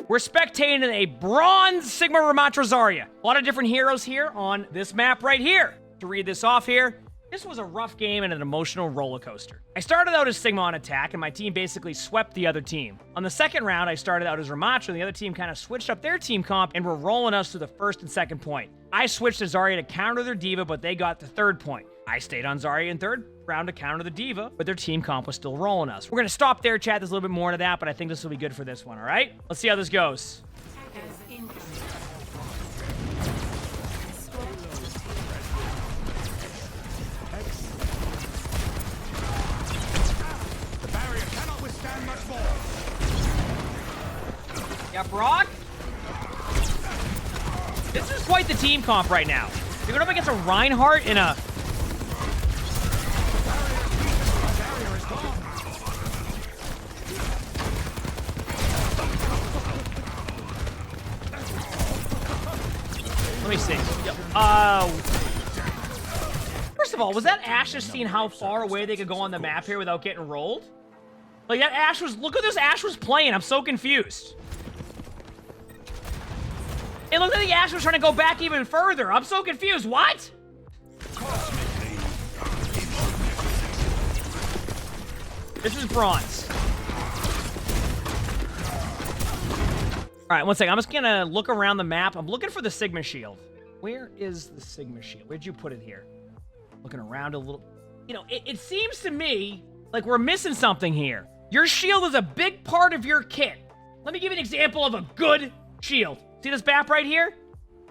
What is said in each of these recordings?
We're spectating a bronze Sigma Ramattra Zarya. A lot of different heroes here on this map right here. To read this off here, this was a rough game and an emotional roller coaster. I started out as Sigma on attack, and my team basically swept the other team. On the second round, I started out as Ramattra, and the other team kind of switched up their team comp and were rolling us to the first and second point. I switched to Zarya to counter their diva, but they got the third point. I stayed on Zarya in third round to counter the diva, but their team comp was still rolling us. We're going to stop there, chat. There's a little bit more to that, but I think this will be good for this one, all right? Let's see how this goes. Yeah, Brock? This is quite the team comp right now. You're going up against a Reinhardt in a... Let me see. First of all, was that Ashe just seeing how far away they could go on the map here without getting rolled? Like, that Ashe was... Look at this Ashe was playing. I'm so confused. It looked like the Ashe was trying to go back even further. I'm so confused. What? This is bronze. All right, one second. I'm just going to look around the map. I'm looking for the Sigma shield. Where is the Sigma shield? Where'd you put it here? Looking around a little. You know, it seems to me like we're missing something here. Your shield is a big part of your kit. Let me give you an example of a good shield. See this BAP right here?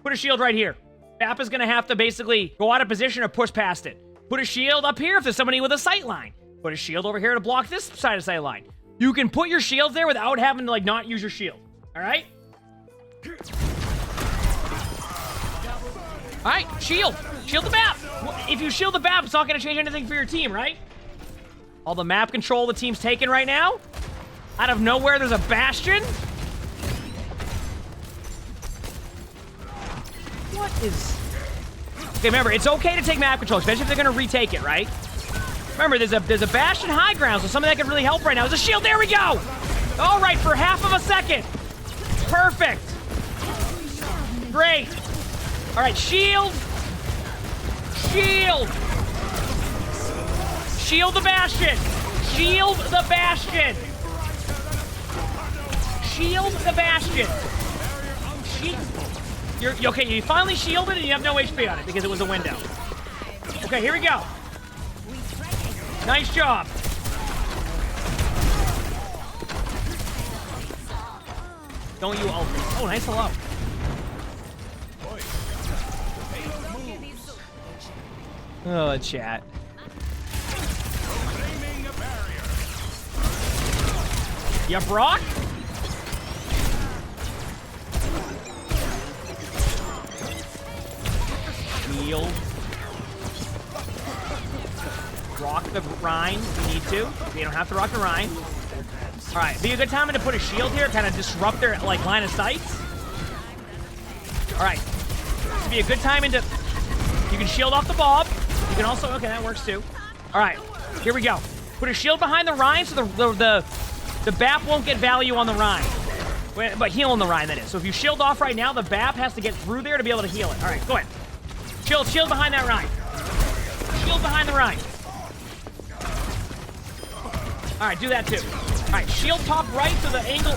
Put a shield right here. BAP is going to have to basically go out of position or push past it. Put a shield up here if there's somebody with a sight line. Put a shield over here to block this side of sight line. You can put your shields there without having to, like, not use your shield. All right? All right, shield. Shield the BAP. If you shield the BAP, it's not going to change anything for your team, right? All the map control the team's taking right now. Out of nowhere, there's a Bastion. What is... Okay, remember, it's okay to take map control, especially if they're going to retake it, right? Remember, there's a Bastion high ground, so something that could really help right now is a shield. There we go! All right, for half of a second. Perfect. Great. All right, shield. Shield. Shield the Bastion. Shield the Bastion. Shield the Bastion. You're okay, you finally shielded and you have no HP on it because it was a window. Okay, here we go. Nice job. Don't you ult me. Oh, nice hello. Oh, chat. Yeah, Brock? Shield. Rock the Rhine if you need to. You don't have to rock the Rhine. Alright, be a good time to put a shield here, kind of disrupt their, like, line of sight. Alright. This would be a good time into... You can shield off the Bob. You can also... Okay, that works too. Alright, here we go. Put a shield behind the Rhine so the BAP won't get value on the Rhine. But healing the Rhine, that is. So if you shield off right now, the BAP has to get through there to be able to heal it. Alright, go ahead. Shield behind that Rhine. Shield behind the Rhine. Alright, do that too. Alright, shield top right to the angle.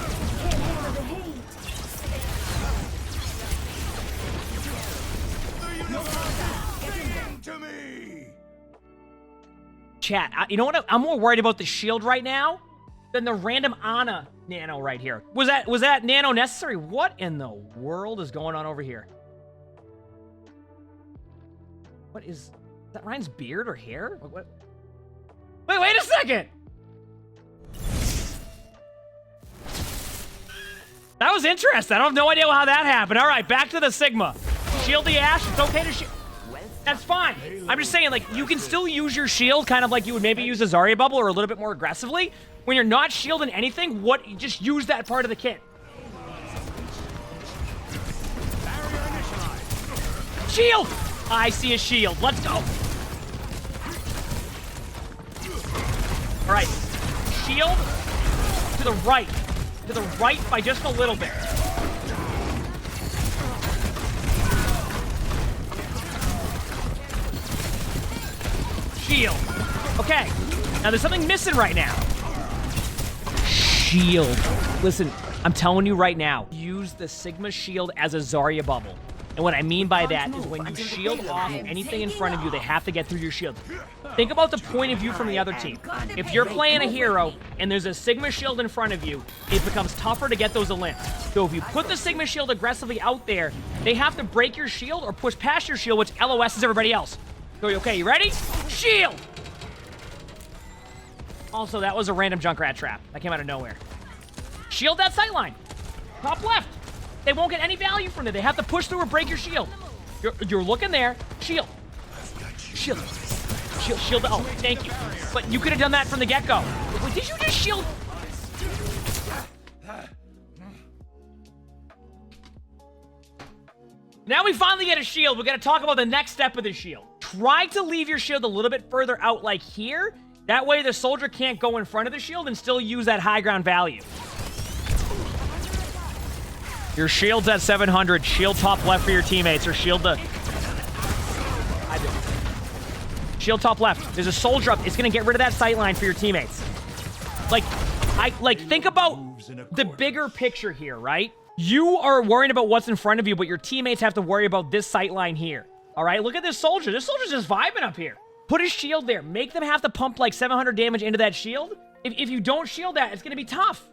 Chat, you know what? I'm more worried about the shield right now than the random Ana nano right here. Was that nano necessary? What in the world is going on over here? What is that? Ryan's beard or hair? What? Wait a second! That was interesting. I have no idea how that happened. All right, back to the Sigma. Shield the Ashe. It's okay to shield. That's fine. I'm just saying, like, you can still use your shield kind of like you would maybe use a Zarya bubble or a little bit more aggressively. When you're not shielding anything, just use that part of the kit. Shield! I see a shield. Let's go. All right. Shield to the right. To the right by just a little bit. Shield. Okay. Now there's something missing right now. Shield. Listen, I'm telling you right now, use the Sigma shield as a Zarya bubble. And what I mean by that is when you shield off anything in front of you, they have to get through your shield. Think about the point of view from the other team. If you're playing a hero and there's a Sigma shield in front of you, it becomes tougher to get those Olymps. So if you put the Sigma shield aggressively out there, they have to break your shield or push past your shield, which LOSs everybody else. So, okay, you ready? Shield! Also, that was a random Junkrat trap. That came out of nowhere. Shield that sightline. Top left. They won't get any value from it. They have to push through or break your shield. You're looking there. Shield. Shield. Shield. Oh, thank you. But you could have done that from the get-go. Wait, did you just shield? Now we finally get a shield. We got to talk about the next step of the shield. Try to leave your shield a little bit further out like here. That way the soldier can't go in front of the shield and still use that high ground value. Your shield's at 700. Shield top left for your teammates, or shield the... Shield top left. There's a soldier up. It's going to get rid of that sight line for your teammates. Think about the bigger picture here, right? You are worrying about what's in front of you, but your teammates have to worry about this sight line here. All right? Look at this soldier. This soldier's just vibing up here. Put his shield there. Make them have to pump like 700 damage into that shield. If you don't shield that, it's going to be tough.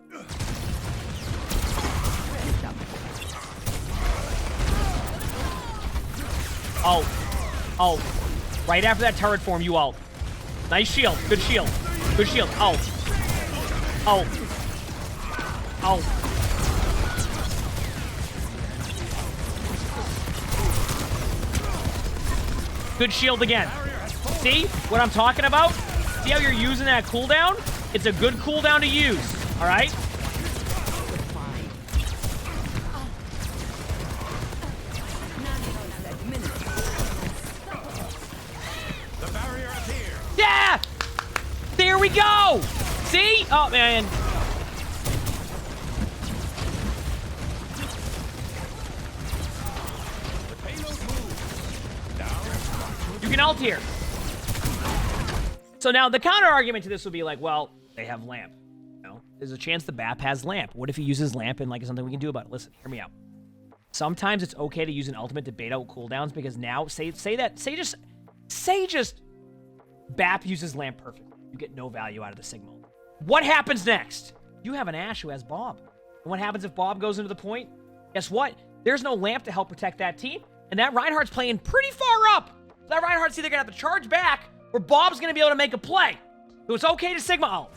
Oh. Right after that turret form, you ult. Nice shield. Good shield. Good shield. Oh. Good shield again. See what I'm talking about? See how you're using that cooldown? It's a good cooldown to use. All right? Yeah! There we go! See? Oh, man. You can ult here. So now the counter argument to this would be like, well, they have lamp. You know, there's a chance the BAP has lamp. What if he uses lamp and like something we can do about it? Listen, hear me out. Sometimes it's okay to use an ultimate to bait out cooldowns because now say just BAP uses lamp perfectly. You get no value out of the Sigma. What happens next? You have an Ashe who has Bob. And what happens if Bob goes into the point? Guess what? There's no lamp to help protect that team. And that Reinhardt's playing pretty far up. So that Reinhardt's either going to have to charge back or Bob's going to be able to make a play. So it's okay to Sigma ult.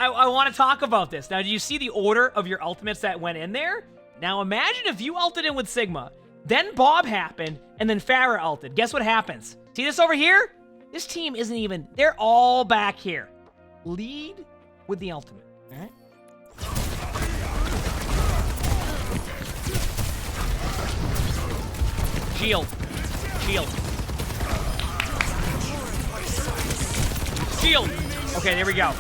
I want to talk about this. Now, do you see the order of your ultimates that went in there? Now, imagine if you ulted in with Sigma, then Bob happened, and then Farah ulted. Guess what happens? See this over here? This team isn't even... They're all back here. Lead with the ultimate. All right? Shield. Shield. Shield. Okay, there we go.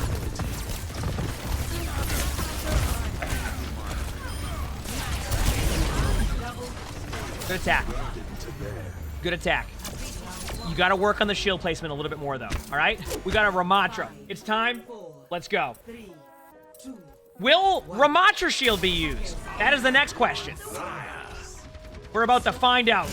Good attack. Good attack. You got to work on the shield placement a little bit more, though. All right? We got a Ramattra. It's time. Let's go. Will Ramattra shield be used? That is the next question. We're about to find out.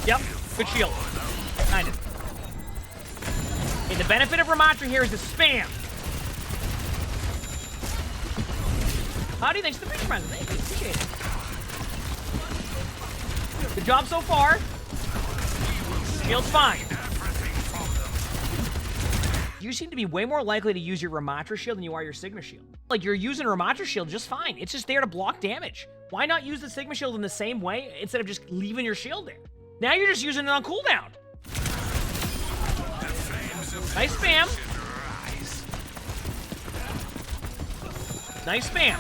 Yep. Good shield. Kind of. And the benefit of Ramattra here is the spam. How do you think it's the fish friends? Thank you. Appreciate it. Good job so far. Shield's fine. You seem to be way more likely to use your Ramattra shield than you are your Sigma shield. Like, you're using Ramattra shield just fine. It's just there to block damage. Why not use the Sigma shield in the same way instead of just leaving your shield there? Now you're just using it on cooldown. Nice spam. Nice spam.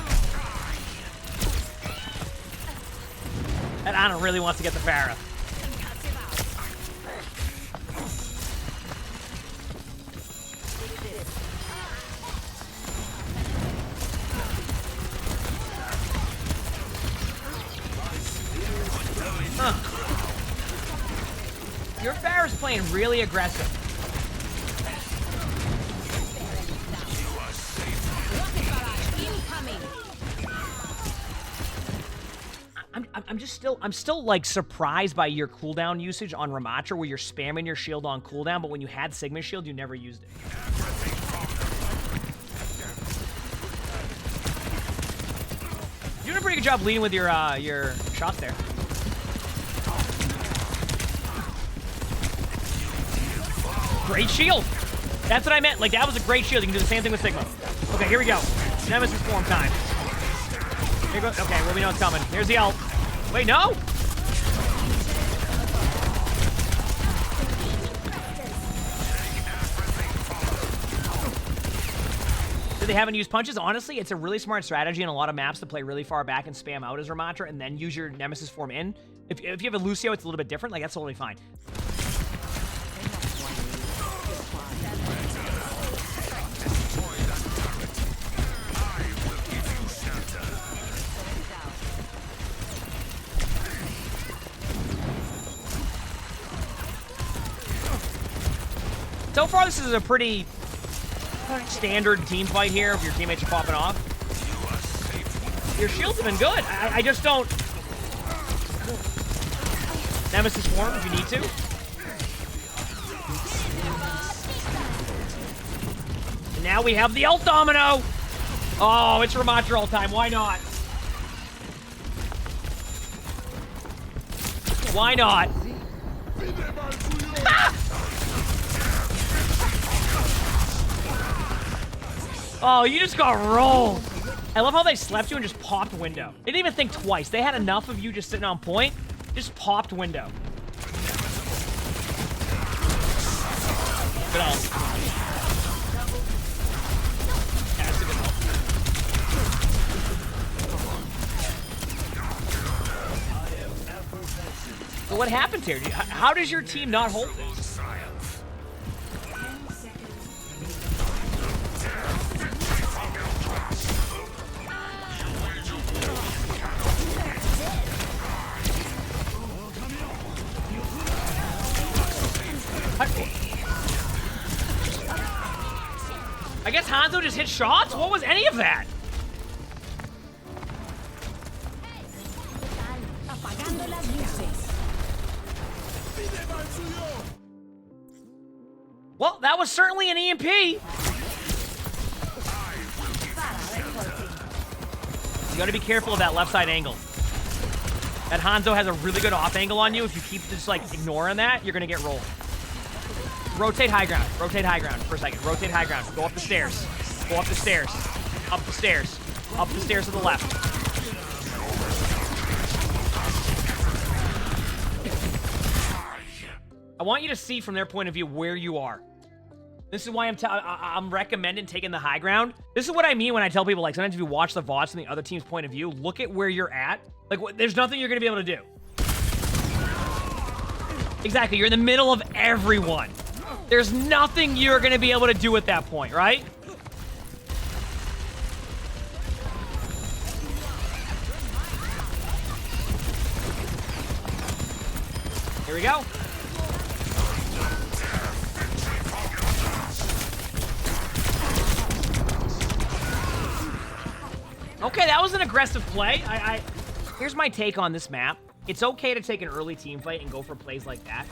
And Ana really wants to get the Pharah. Huh. Your Pharah's playing really aggressive. I'm still like surprised by your cooldown usage on Ramattra, where you're spamming your shield on cooldown, but when you had Sigma shield, you never used it. You're doing a pretty good job leading with your shots there. Great shield. That's what I meant. Like, that was a great shield. You can do the same thing with Sigma. Okay, here we go. Nemesis form time. Here goes. Okay, well, we know it's coming. Here's the ult. Wait, no? They haven't used punches. Honestly, it's a really smart strategy in a lot of maps to play really far back and spam out as Ramattra and then use your Nemesis form in. If you have a Lucio, it's a little bit different. Like, that's totally fine. So far, this is a pretty standard team fight here if your teammates are popping off. Your shields have been good. I just don't... Nemesis form if you need to. And now we have the ult domino. Oh, it's Ramattra ult time. Why not? Why not? Ah! Oh, you just got rolled. I love how they slept you and just popped window. They didn't even think twice. They had enough of you just sitting on point. Just popped window. Good ult. Yeah, that's a good ult. So what happens here? How does your team not hold this? I guess Hanzo just hit shots? What was any of that? Well, that was certainly an EMP. You gotta be careful of that left side angle. That Hanzo has a really good off angle on you. If you keep just like ignoring that, you're gonna get rolled. Rotate high ground. Rotate high ground for a second. Rotate high ground. Go up the stairs. Go up the stairs. Up the stairs. Up the stairs to the left. I want you to see from their point of view where you are. This is why I'm recommending taking the high ground. This is what I mean when I tell people, like, sometimes if you watch the VODs from the other team's point of view, look at where you're at. Like, there's nothing you're going to be able to do. Exactly. You're in the middle of everyone. There's nothing you're going to be able to do at that point, right? Here we go. Okay, that was an aggressive play. Here's my take on this map. It's okay to take an early team fight and go for plays like that.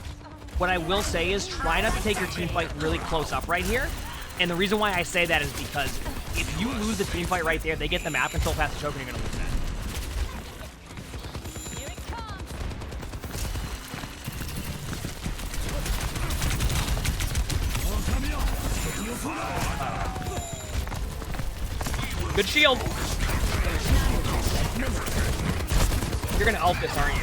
What I will say is try not to take your team fight really close up right here. And the reason why I say that is because if you lose the team fight right there, they get the map control past the choke and you're going to lose that. Good shield. You're going to ult this, aren't you?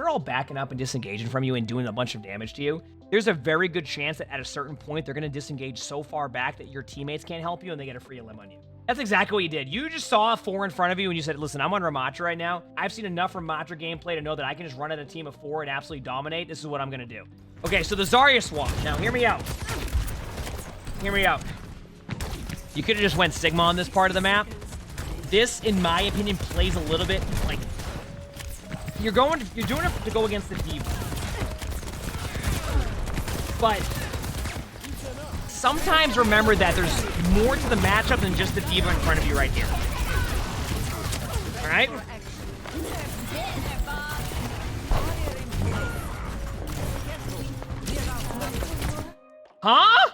they're all backing up and disengaging from you and doing a bunch of damage to you, there's a very good chance that at a certain point, they're going to disengage so far back that your teammates can't help you and they get a free limb on you. That's exactly what you did. You just saw 4 in front of you and you said, listen, I'm on Ramattra right now. I've seen enough Ramattra gameplay to know that I can just run at a team of 4 and absolutely dominate. This is what I'm going to do. Okay, so the Zarya swap. Now, hear me out. Hear me out. You could have just went Sigma on this part of the map. This, in my opinion, plays a little bit like... You're doing it to go against the D.Va. But sometimes remember that there's more to the matchup than just the D.Va in front of you right here. All right? Huh?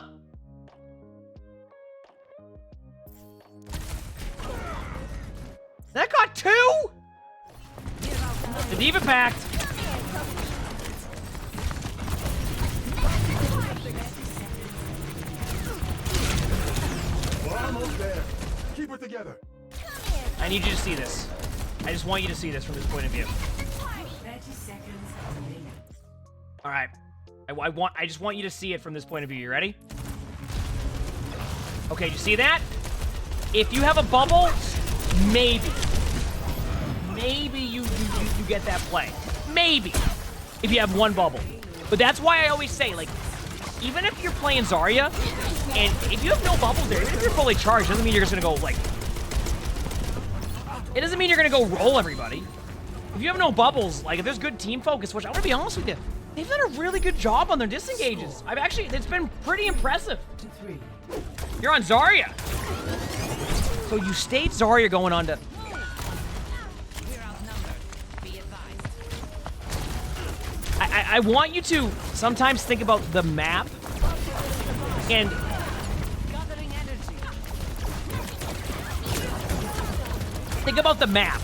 That got 2? The D.Va packed. We're almost there. Keep it together. I need you to see this. I just want you to see this from this point of view. 30 seconds. All right. I just want you to see it from this point of view. You ready? Okay, you see that? If you have a bubble, maybe you get that play. Maybe. If you have 1 bubble. But that's why I always say, like, even if you're playing Zarya, and if you have no bubbles there, even if you're fully charged, doesn't mean you're just gonna go, like... It doesn't mean you're gonna go roll everybody. If you have no bubbles, like, if there's good team focus, which I'm gonna be honest with you, they've done a really good job on their disengages. It's been pretty impressive. You're on Zarya. So you stayed Zarya going on to... I want you to sometimes think about the map and think about the map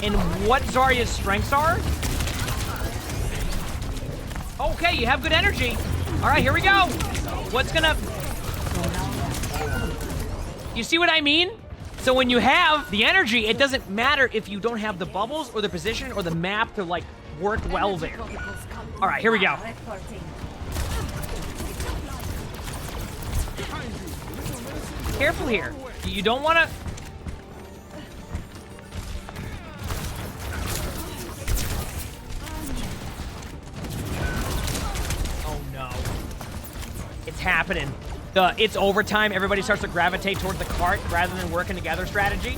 and what Zarya's strengths are. Okay, you have good energy. All right, here we go. What's gonna... You see what I mean? So when you have the energy, it doesn't matter if you don't have the bubbles or the position or the map to, like, work well there. All right, here we go. Careful here. You don't want to... Oh, no. It's happening. It's overtime. Everybody starts to gravitate toward the cart rather than working together strategy.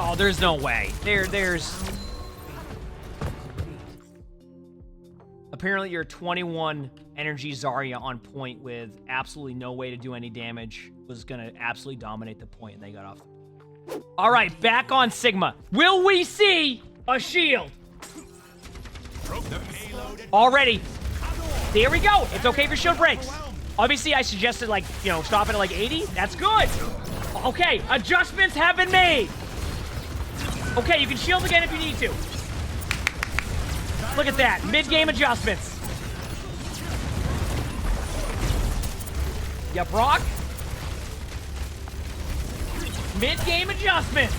Oh, there's no way. There's... Apparently, your 21 energy Zarya on point with absolutely no way to do any damage was going to absolutely dominate the point, and they got off. All right, back on Sigma. Will we see a shield? Already. There we go. It's okay if your shield breaks. Obviously, I suggested, like, you know, stop it at, like, 80. That's good. Okay, adjustments have been made. Okay, you can shield again if you need to. Look at that. Mid-game adjustments. Yeah, Brock. Mid-game adjustments.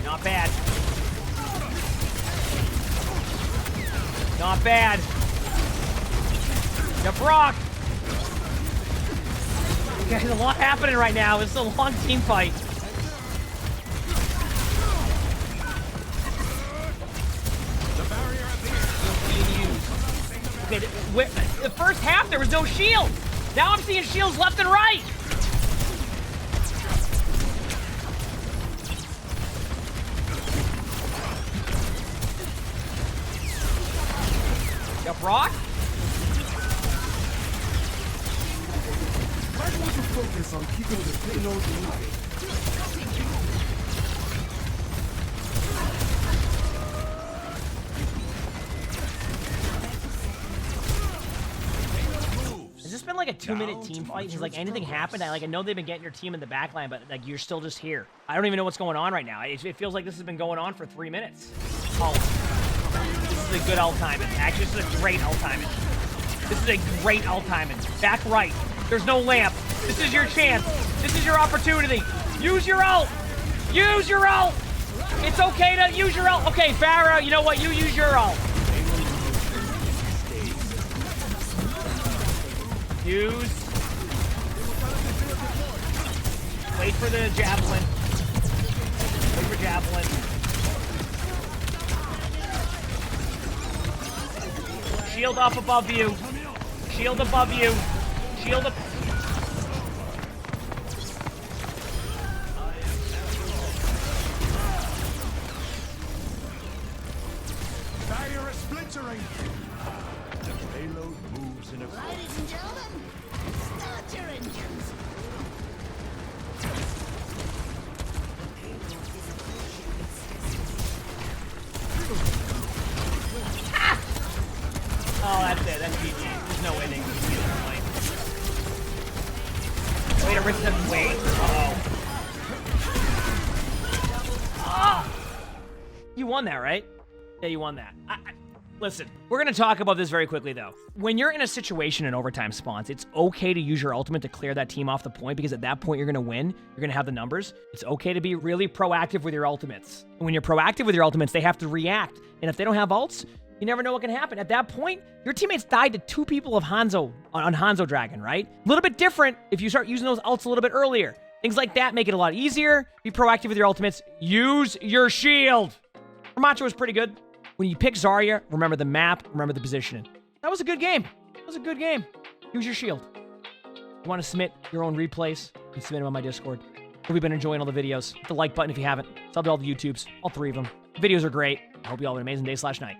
Not bad. Not bad. Yeah, Brock. There's a lot happening right now. It's a long team fight. Okay, the first half there was no shield. Now I'm seeing shields left and right. Yeah, Brock. I want to focus on keeping the payload moving. Has this been like a 2-minute team fight? Is like anything happened? I know they've been getting your team in the back line, but like you're still just here. I don't even know what's going on right now. It feels like this has been going on for 3 minutes. Oh, this is a good ult timing. Actually, this is a great ult timing. This is a great ult timing. Back right. There's no lamp. This is your chance. This is your opportunity. Use your ult. Use your ult. It's okay to use your ult. Okay, Farah, you know what? You use your ult. Use. Wait for the javelin. Wait for javelin. Shield off above you. Shield above you. Shield up. Barrier is splintering. The payload moves in a Ladies and gentlemen, start your engines. Oh, that's it. That's GG. There's no winning. Way to risk them. Wait. Uh-oh. Ah! You won that, right? Yeah, you won that. Listen, we're going to talk about this very quickly, though. When you're in a situation in overtime spawns, it's okay to use your ultimate to clear that team off the point, because at that point, you're going to win. You're going to have the numbers. It's okay to be really proactive with your ultimates. And when you're proactive with your ultimates, they have to react. And if they don't have ults, you never know what can happen. At that point, your teammates died to 2 people of Hanzo on Hanzo Dragon, right? A little bit different if you start using those ults a little bit earlier. Things like that make it a lot easier. Be proactive with your ultimates. Use your shield. Ramattra was pretty good. When you pick Zarya, remember the map, remember the positioning. That was a good game. That was a good game. Use your shield. You want to submit your own replays? You can submit them on my Discord. Hope you've been enjoying all the videos. Hit the like button if you haven't. Sub to all the YouTubes, all 3 of them. The videos are great. I hope you all have an amazing day/night.